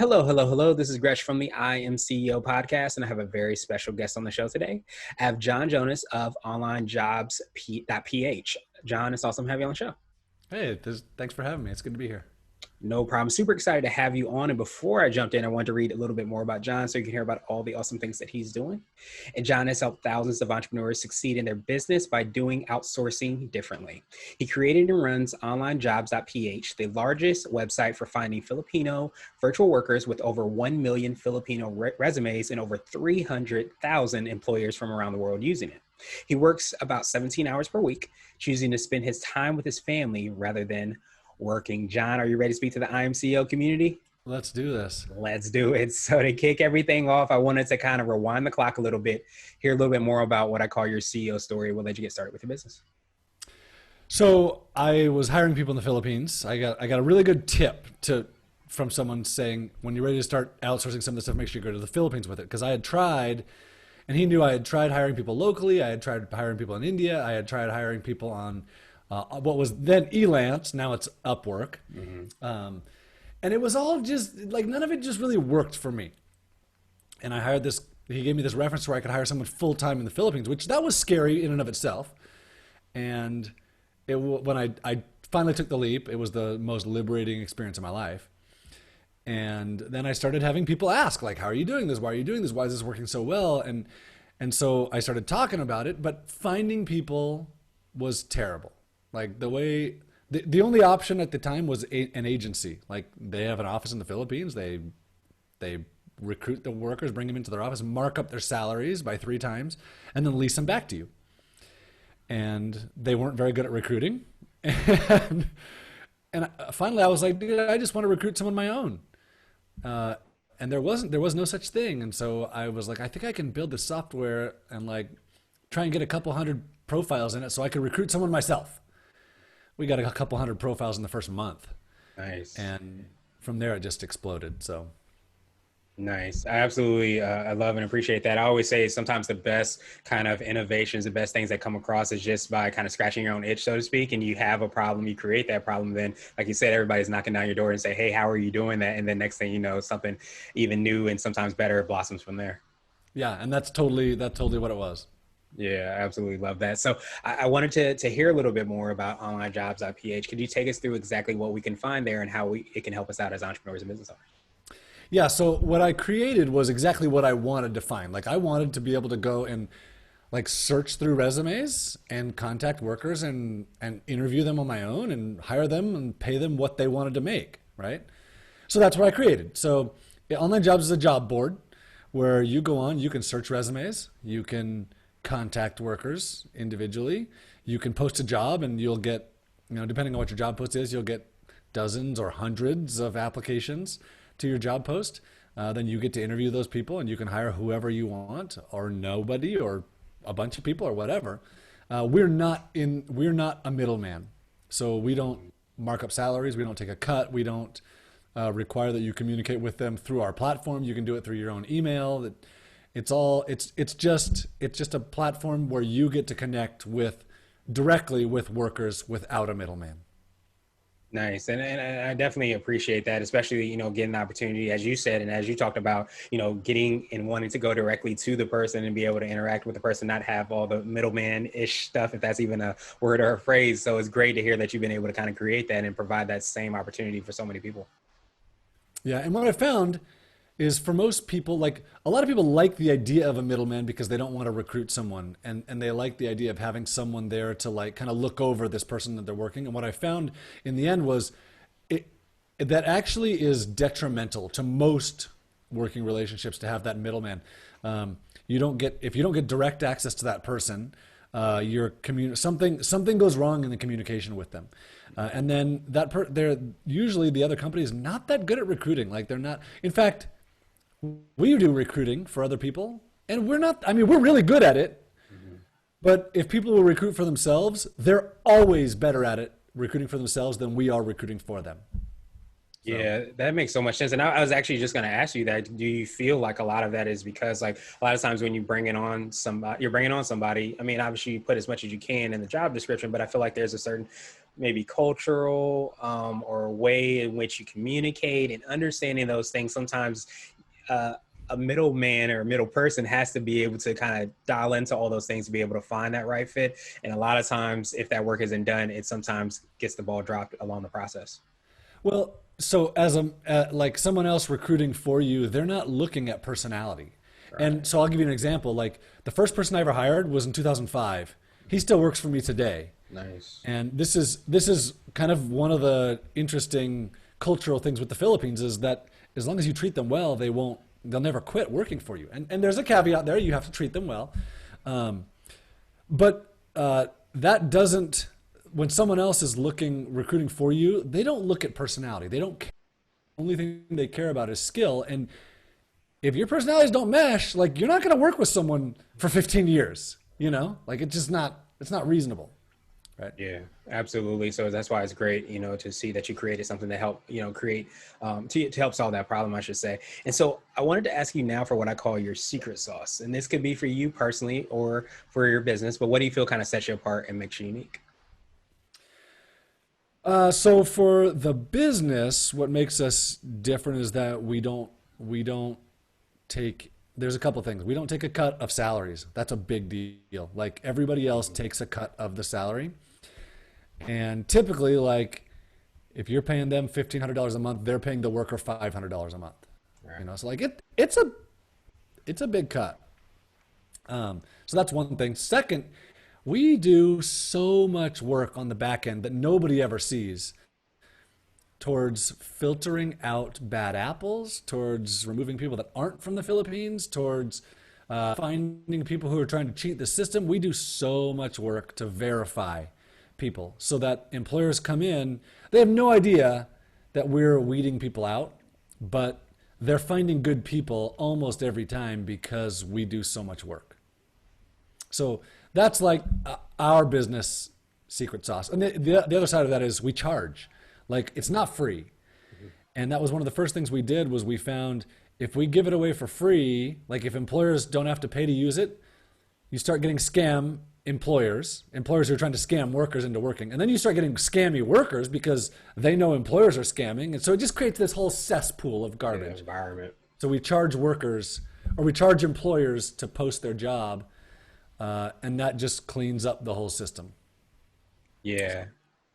Hello, hello, hello. This is Gresh from the I Am CEO podcast, and I have a very special guest on the show today. I have John Jonas of OnlineJobs.ph. John, it's awesome to have you on the show. Hey, thanks for having me. It's good to be here. No problem. Super excited to have you on. And before I jumped in, I wanted to read a little bit more about John so you can hear about all the awesome things that he's doing. And John has helped thousands of entrepreneurs succeed in their business by doing outsourcing differently. He created and runs OnlineJobs.ph, the largest website for finding Filipino virtual workers with over 1 million Filipino resumes and over 300,000 employers from around the world using it. He works about 17 hours per week, choosing to spend his time with his family rather than working. John, are you ready to speak to the IMCO community? Let's do this. Let's do it. So to kick everything off, I wanted to kind of rewind the clock a little bit, hear a little bit more about what I call your CEO story. We'll let you get started with your business. So I was hiring people in the Philippines. I got a really good tip from someone saying, when you're ready to start outsourcing some of this stuff, make sure you go to the Philippines with it. Because I had tried, and he knew I had tried hiring people locally. I had tried hiring people in India. I had tried hiring people on what was then Elance, now it's Upwork. Mm-hmm. And it was all just, like, none of it just really worked for me. And I hired he gave me this reference where I could hire someone full-time in the Philippines, which that was scary in and of itself. And when I finally took the leap, it was the most liberating experience of my life. And then I started having people ask, like, how are you doing this? Why are you doing this? Why is this working so well? And so I started talking about it, but finding people was terrible. Like the only option at the time was an agency. Like, they have an office in the Philippines. They recruit the workers, bring them into their office, mark up their salaries by 3 times, and then lease them back to you. And they weren't very good at recruiting. And finally I was like, dude, I just want to recruit someone my own. And there was no such thing. And so I was like, I think I can build this software and like try and get a couple hundred profiles in it so I could recruit someone myself. We got a couple hundred profiles in the first month. Nice. And from there it just exploded. So nice. I absolutely I love and appreciate that. I always say sometimes the best kind of innovations, the best things that come across is just by kind of scratching your own itch, so to speak. And you have a problem, you create that problem. Then, like you said, everybody's knocking down your door and say, hey, how are you doing that? And then next thing you know, something even new and sometimes better blossoms from there. yeah, and that's totally what it was. Yeah, I absolutely love that. So I wanted to hear a little bit more about OnlineJobs.ph. Could you take us through exactly what we can find there and how it can help us out as entrepreneurs and business owners? Yeah, so what I created was exactly what I wanted to find. Like, I wanted to be able to go and like search through resumes and contact workers and interview them on my own and hire them and pay them what they wanted to make, right? So that's what I created. So Online Jobs is a job board where you go on, you can search resumes, you can contact workers individually, you can post a job and you'll get, depending on what your job post is, you'll get dozens or hundreds of applications to your job post. Then you get to interview those people and you can hire whoever you want or nobody or a bunch of people or whatever. We're not a middleman. So we don't mark up salaries. We don't take a cut. We don't require that you communicate with them through our platform. You can do it through your own email. It's just a platform where you get to connect directly with workers without a middleman. Nice. And I definitely appreciate that, especially, getting the opportunity, as you said, and as you talked about, getting and wanting to go directly to the person and be able to interact with the person, not have all the middleman-ish stuff, if that's even a word or a phrase. So it's great to hear that you've been able to kind of create that and provide that same opportunity for so many people. Yeah. And what I found is, for most people, like, a lot of people like the idea of a middleman because they don't want to recruit someone, and they like the idea of having someone there to like kind of look over this person that they're working. And what I found in the end was that actually is detrimental to most working relationships to have that middleman. If you don't get direct access to that person, something goes wrong in the communication with them. And then they're usually, the other company is not that good at recruiting. Like, they're not, in fact, we do recruiting for other people, and we're really good at it. Mm-hmm. But if people will recruit for themselves, they're always better at it recruiting for themselves than we are recruiting for them. So. Yeah, that makes so much sense. And I was actually just going to ask you that. Do you feel like a lot of that is because, like, a lot of times when you bring it on somebody, you're bringing on somebody. I mean, obviously you put as much as you can in the job description, but I feel like there's a certain maybe cultural or way in which you communicate and understanding those things. Sometimes uh, a middleman or a middle person has to be able to kind of dial into all those things to be able to find that right fit. And a lot of times, if that work isn't done, it sometimes gets the ball dropped along the process. Well, so as a like someone else recruiting for you, they're not looking at personality. And Right. so I'll give you an example. Like the first person I ever hired was in 2005. He still works for me today. Nice. And this is kind of one of the interesting cultural things with the Philippines is that as long as you treat them well, they'll never quit working for you. And there's a caveat there. You have to treat them well. Um, but that doesn't, when someone else is recruiting for you, they don't look at personality. They don't care. The only thing they care about is skill. And if your personalities don't mesh, like you're not going to work with someone for 15 years, like it's not reasonable. Right. Yeah, absolutely. So that's why it's great, to see that you created something to help, create, to help solve that problem, I should say. And so I wanted to ask you now for what I call your secret sauce. And this could be for you personally or for your business, but what do you feel kind of sets you apart and makes you unique? So for the business, what makes us different is that we don't take. There's a couple things. We don't take a cut of salaries. That's a big deal. Like everybody else takes a cut of the salary, and typically, like if you're paying them $1,500 a month, they're paying the worker $500 a month. Right. So like it's a big cut. So that's one thing. Second, we do so much work on the back end that nobody ever sees towards filtering out bad apples, towards removing people that aren't from the Philippines, towards finding people who are trying to cheat the system. We do so much work to verify people so that employers come in, they have no idea that we're weeding people out, but they're finding good people almost every time because we do so much work. So that's like our business secret sauce. And the other side of that is we charge. Like it's not free. And that was one of the first things we did was we found if we give it away for free, like if employers don't have to pay to use it, you start getting employers who are trying to scam workers into working. And then you start getting scammy workers because they know employers are scamming. And so it just creates this whole cesspool of Yeah, garbage. environment. So we charge workers or we charge employers to post their job, and that just cleans up the whole system. Yeah,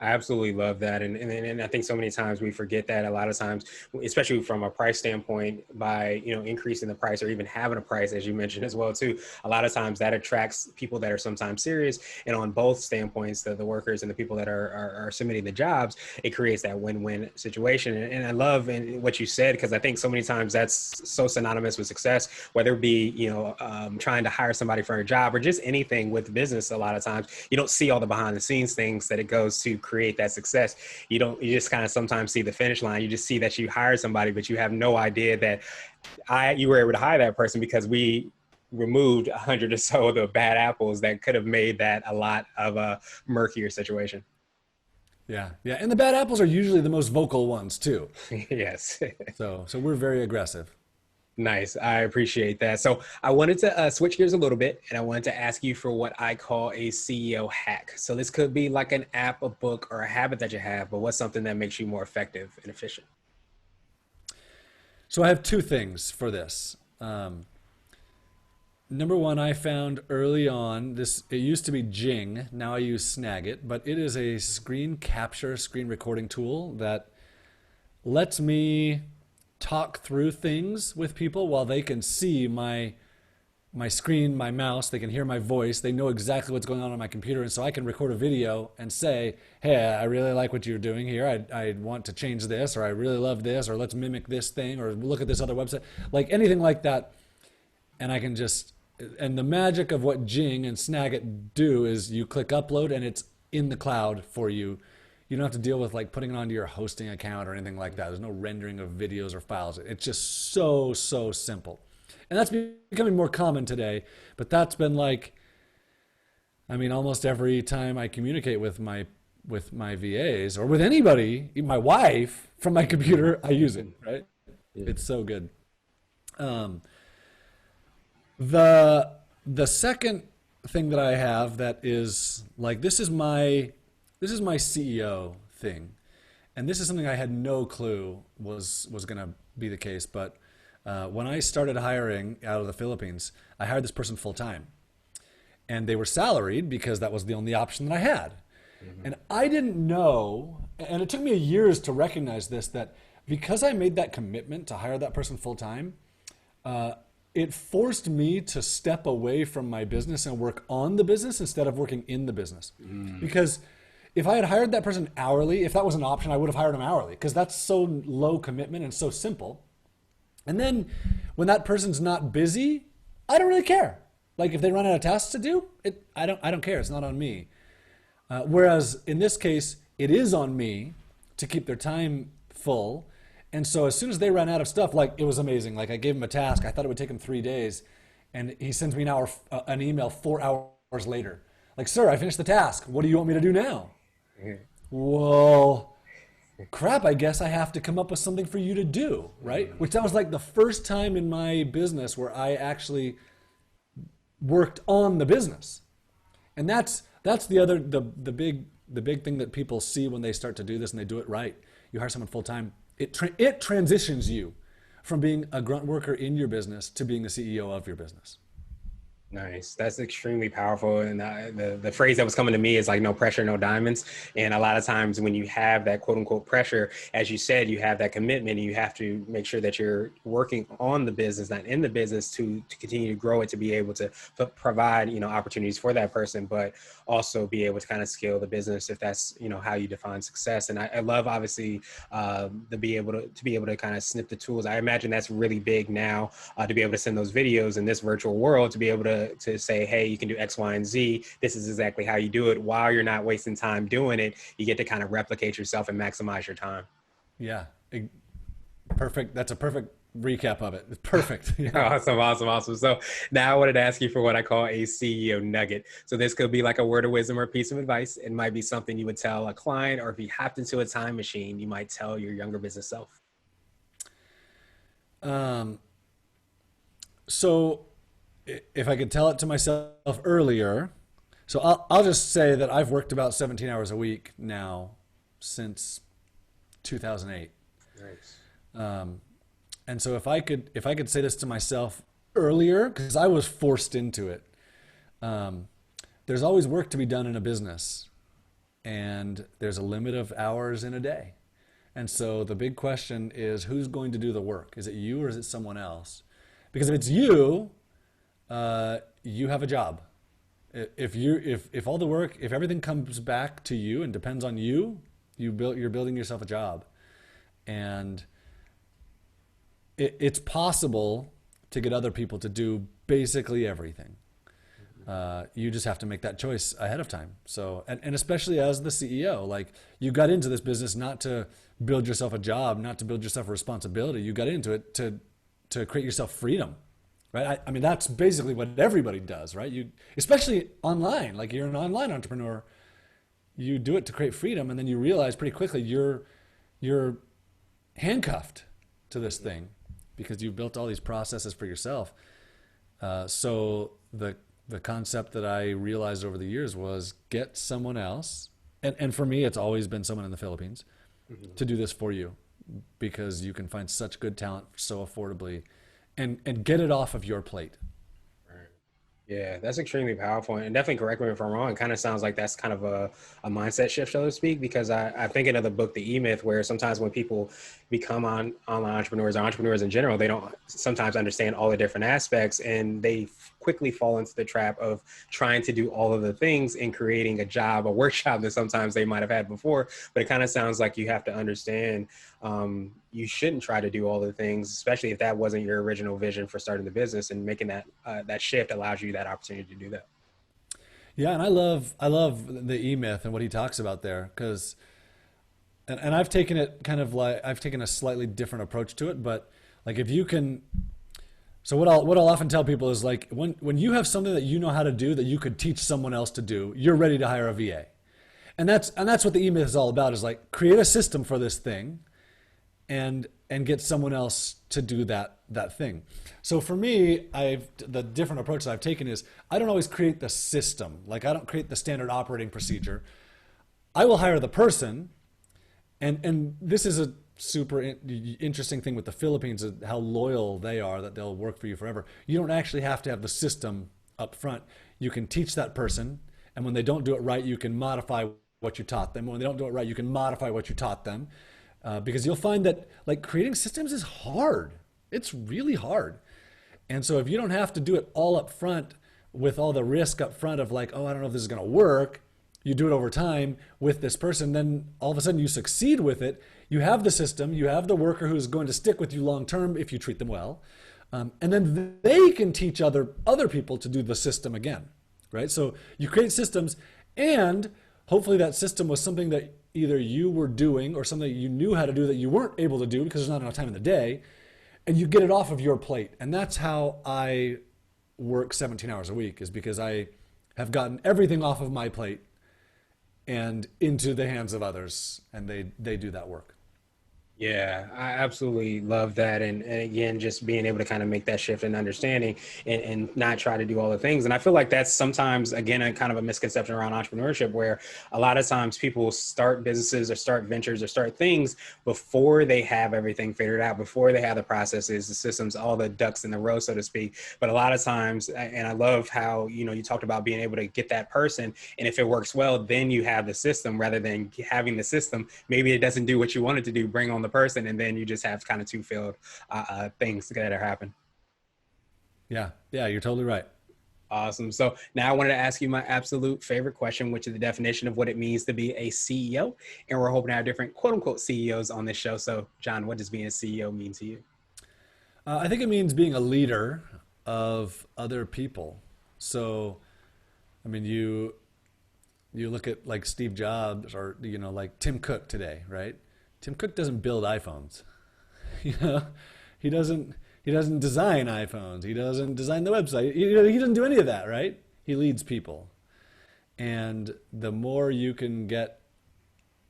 I absolutely love that. And I think so many times we forget that a lot of times, especially from a price standpoint, by, increasing the price or even having a price, as you mentioned as well, too, a lot of times that attracts people that are sometimes serious. And on both standpoints, the workers and the people that are submitting the jobs, it creates that win-win situation. And I love what you said, because I think so many times that's so synonymous with success, whether it be, trying to hire somebody for a job or just anything with business. A lot of times you don't see all the behind the scenes things that it goes to create that success. You just kind of sometimes see the finish line. You just see that you hired somebody, but you have no idea that you were able to hire that person because we removed 100 or so of the bad apples that could have made that a lot of a murkier situation. Yeah, yeah, and the bad apples are usually the most vocal ones too. Yes. So we're very aggressive. Nice. I appreciate that. So I wanted to switch gears a little bit, and I wanted to ask you for what I call a CEO hack. So this could be like an app, a book, or a habit that you have, but what's something that makes you more effective and efficient? So I have two things for this. Number one, I found early on this. It used to be Jing. Now I use Snagit, but it is a screen capture, screen recording tool that lets me talk through things with people while they can see my screen, my mouse, they can hear my voice, they know exactly what's going on my computer, and so I can record a video and say, hey, I really like what you're doing here. I want to change this, or I really love this, or let's mimic this thing, or look at this other website, like anything like that. And I can just, and the magic of what Jing and Snagit do is you click upload and it's in the cloud for you. You don't have to deal with like putting it onto your hosting account or anything like that. There's no rendering of videos or files. It's just so simple. And that's becoming more common today, but that's been like, I mean, almost every time I communicate with my with my VAs or with anybody, even my wife, from my computer, I use it, right? Yeah. It's so good. Um, the second thing that I have that is like this is my CEO thing, and this is something I had no clue was going to be the case. But when I started hiring out of the Philippines, I hired this person full time, and they were salaried because that was the only option that I had. And I didn't know, and it took me years to recognize this, that because I made that commitment to hire that person full time, it forced me to step away from my business and work on the business instead of working in the business. Because if I had hired that person hourly, if that was an option, I would have hired him hourly because that's so low commitment and so simple. And then when that person's not busy, I don't really care. Like if they run out of tasks to do, I don't care. It's not on me. Whereas in this case, it is on me to keep their time full. And so as soon as they ran out of stuff, like it was amazing. Like I gave him a task. I thought it would take him 3 days. And he sends me an email 4 hours later. Like, sir, I finished the task. What do you want me to do now? Well, crap, I guess I have to come up with something for you to do, right? Which that was like the first time in my business where I actually worked on the business. And that's the big thing that people see when they start to do this and they do it right. You hire someone full time, it transitions you from being a grunt worker in your business to being the CEO of your business. Nice. That's extremely powerful. And the phrase that was coming to me is like, no pressure, no diamonds. And a lot of times when you have that quote unquote pressure, as you said, you have that commitment and you have to make sure that you're working on the business, not in the business to continue to grow it, to be able to provide, opportunities for that person, but also be able to kind of scale the business if that's, how you define success. And I love obviously to be able to kind of snip the tools. I imagine that's really big now to be able to send those videos in this virtual world, to be able to say, hey, you can do X, Y, and Z. This is exactly how you do it. While you're not wasting time doing it, you get to kind of replicate yourself and maximize your time. Yeah, perfect. That's a perfect recap of it. It's perfect. Yeah. Awesome. So now I wanted to ask you for what I call a CEO nugget. So this could be like a word of wisdom or a piece of advice. It might be something you would tell a client, or if you hopped into a time machine, you might tell your younger business self. So if I could tell it to myself earlier, so I'll just say that I've worked about 17 hours a week now since 2008. Nice. And so if I could say this to myself earlier, because I was forced into it, there's always work to be done in a business, and there's a limit of hours in a day. And so the big question is, who's going to do the work? Is it you or is it someone else? Because if it's you, you have a job. If all the work, if everything comes back to you and depends on you, you're building yourself a job. And it's possible to get other people to do basically everything. You just have to make that choice ahead of time. So, and especially as the CEO, like you got into this business not to build yourself a job, not to build yourself a responsibility. You got into it to create yourself freedom, right? I mean, that's basically what everybody does, right? You, especially online, like you're an online entrepreneur, you do it to create freedom, and then you realize pretty quickly you're handcuffed to this thing because you've built all these processes for yourself. So the concept that I realized over the years was get someone else, and for me, it's always been someone in the Philippines, to do this for you, because you can find such good talent so affordably, and get it off of your plate. Yeah, that's extremely powerful, and definitely correct me if I'm wrong. It kind of sounds like that's kind of a mindset shift, so to speak, because I'm thinking of the book, The E-Myth, where sometimes when people become online entrepreneurs or entrepreneurs in general, they don't sometimes understand all the different aspects, and they quickly fall into the trap of trying to do all of the things and creating a job, a workshop that sometimes they might have had before. But it kind of sounds like you have to understand you shouldn't try to do all the things, especially if that wasn't your original vision for starting the business, and making that shift allows you that opportunity to do that. Yeah, and I love the E-Myth and what he talks about there, because and I've taken it kind of like, I've taken a slightly different approach to it, but like if you can, so what I'll often tell people is like when you have something that you know how to do that you could teach someone else to do, you're ready to hire a VA. And that's what the E-Myth is all about, is like create a system for this thing and get someone else to do that thing. So for me, the different approach that I've taken is I don't always create the system. Like I don't create the standard operating procedure. I will hire the person, and this is a super interesting thing with the Philippines, is how loyal they are, that they'll work for you forever. You don't actually have to have the system up front. You can teach that person, and when they don't do it right, you can modify what you taught them. When they don't do it right, you can modify what you taught them, because you'll find that like creating systems is hard. It's really hard. And so if you don't have to do it all up front with all the risk up front of like, oh, I don't know if this is going to work, you do it over time with this person, then all of a sudden you succeed with it. You have the system, you have the worker who's going to stick with you long term if you treat them well. And then they can teach other people to do the system again, right? So you create systems, and hopefully that system was something that either you were doing or something that you knew how to do that you weren't able to do because there's not enough time in the day, and you get it off of your plate. And that's how I work 17 hours a week, is because I have gotten everything off of my plate and into the hands of others, and they do that work. Yeah, I absolutely love that. And again, just being able to kind of make that shift in understanding and not try to do all the things. And I feel like that's sometimes, again, a kind of a misconception around entrepreneurship, where a lot of times people start businesses or start ventures or start things before they have everything figured out, before they have the processes, the systems, all the ducks in the row, so to speak. But a lot of times, and I love how, you talked about being able to get that person. And if it works well, then you have the system, rather than having the system. Maybe it doesn't do what you want it to do, bring on the person, and then you just have kind of two failed things that are happening. Yeah, yeah, you're totally right. Awesome. So now I wanted to ask you my absolute favorite question, which is the definition of what it means to be a CEO. And we're hoping to have different quote unquote CEOs on this show. So John, what does being a CEO mean to you? I think it means being a leader of other people. So, I mean, you look at like Steve Jobs, or like Tim Cook today, right? Tim Cook doesn't build iPhones. You know, he doesn't design iPhones. He doesn't design the website. He doesn't do any of that, right? He leads people. And the more you can be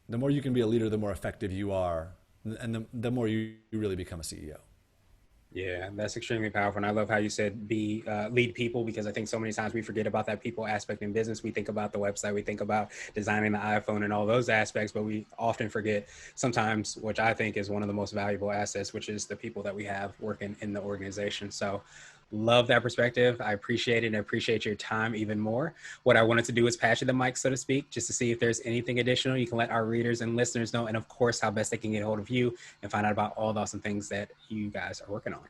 a leader, the more effective you are, and the more you really become a CEO. Yeah, that's extremely powerful. And I love how you said lead people, because I think so many times we forget about that people aspect in business. We think about the website, we think about designing the iPhone and all those aspects, but we often forget sometimes, which I think is one of the most valuable assets, which is the people that we have working in the organization. So love that perspective. I appreciate it, and I appreciate your time even more. What I wanted to do is pass you the mic, so to speak, just to see if there's anything additional you can let our readers and listeners know, and of course, how best they can get a hold of you and find out about all the awesome things that you guys are working on.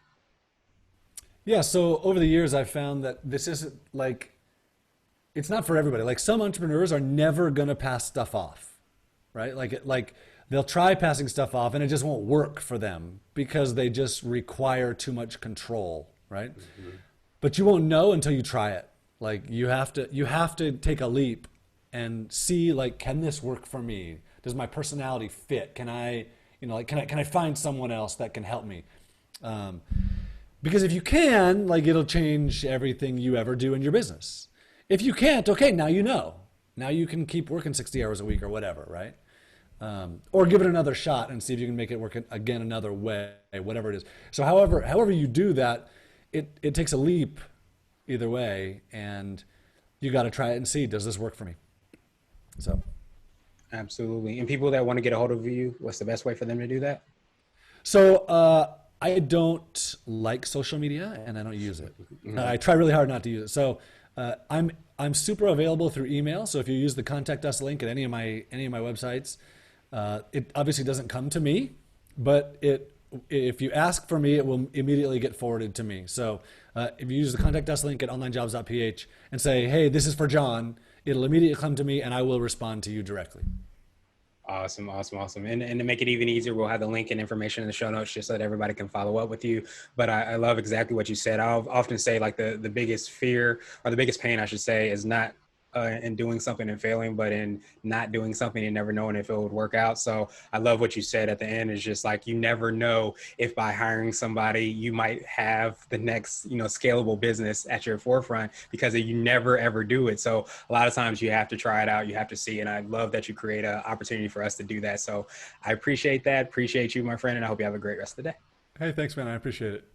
Yeah, so over the years, I've found that this isn't like, it's not for everybody. Like some entrepreneurs are never going to pass stuff off, right? Like they'll try passing stuff off and it just won't work for them because they just require too much control, right? Mm-hmm. But you won't know until you try it. Like you have to take a leap and see, like, can this work for me? Does my personality fit? Can I, can I find someone else that can help me? Because if you can, like, it'll change everything you ever do in your business. If you can't, okay, now you know. Now you can keep working 60 hours a week or whatever, right? Or give it another shot and see if you can make it work again another way, whatever it is. So however you do that, it takes a leap either way, and you got to try it and see, does this work for me? So. Absolutely. And people that want to get a hold of you, what's the best way for them to do that? So I don't like social media and I don't use it. I try really hard not to use it. So I'm super available through email. So if you use the contact us link at any of my websites, it obviously doesn't come to me, but if you ask for me, it will immediately get forwarded to me. So if you use the contact us link at onlinejobs.ph and say, hey, this is for John, it'll immediately come to me and I will respond to you directly. Awesome. And to make it even easier, we'll have the link and information in the show notes just so that everybody can follow up with you. But I love exactly what you said. I'll often say, like, the biggest fear, or the biggest pain, I should say, is not in doing something and failing, but in not doing something and never knowing if it would work out. So I love what you said at the end. Is just like, you never know if by hiring somebody you might have the next, scalable business at your forefront, because you never ever do it. So a lot of times you have to try it out, you have to see. And I love that you create an opportunity for us to do that. So I appreciate that. Appreciate you, my friend, and I hope you have a great rest of the day. Hey, thanks, man. I appreciate it.